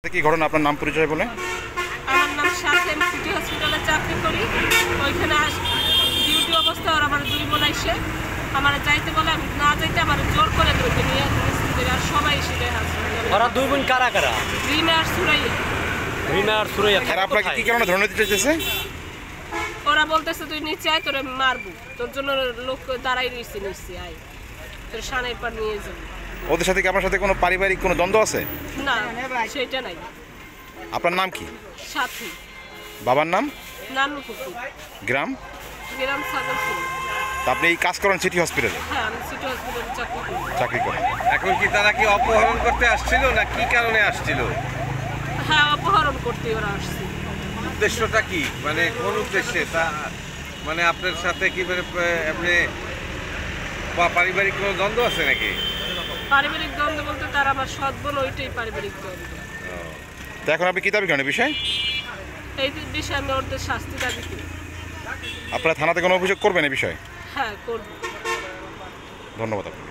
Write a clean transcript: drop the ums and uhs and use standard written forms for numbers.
কি ঘটনা, আপনার নাম পরিচয় বলে? আমার নাম শাসেম, সিটি হসপিটালে চাকরি করি। ওইখানে ডিউটি অবস্থা ওরা আমার দুই বোন এসে আমার যাইতে বলে, আমি না যাইতে আমার জোর করে ধরতে নিয়ে আর সবাই এসে ওরা দুই বোন কারা কারা? রিমা আর সুরাইয়া। রিমা আর সুরাইয়া। এরা আপনাকে কি কারণে ধরে নিতে চাইতেছে? ওরা বলতেছে তুই নিচে আয়, তোরে মারবো, তোর জন্য লোক দাঁড়াই রয়েছে নিচে আয়, তোর সানের পার নিয়ে যাবো। ওদের সাথে কি আপনার সাথে কোনো পারিবারিক কোনো দ্বন্দ্ব আছে? না, সেটা নাই। আপনার নাম কি? সাথী। বাবার নাম? নানু পুকুর। গ্রাম? গ্রাম ছাগলপুর। তা আপনি এই কাজ করেন সিটি হসপিটালে? হ্যাঁ, আমি সিটি হসপিটালে চাকরি করেন। এখন কি তারা কি অপহরণ করতে আসছিল না কি কারণে আসছিল? হ্যাঁ, অপহরণ করতে ওরা আসছে। উদ্দেশ্যটা কি, মানে কোন উদ্দেশ্যে? তা মানে আপনার সাথে কি মানে আপনি পারিবারিক কোনো দ্বন্দ্ব আছে নাকি? পারিবারিক দ্বন্দ্ব বলতে তারা আমার সৎ বোন, ওইটাই পারিবারিক দ্বন্দ্ব। তো এখন আপনি কি দাবি করেন বিষয়? এই বিষয়ে আমি ওদের শাস্তি দাবি করি। আপনারা থানাতে কোনো অভিযোগ করবেন এই বিষয়ে? হ্যাঁ, করবো। ধন্যবাদ আপনাকে।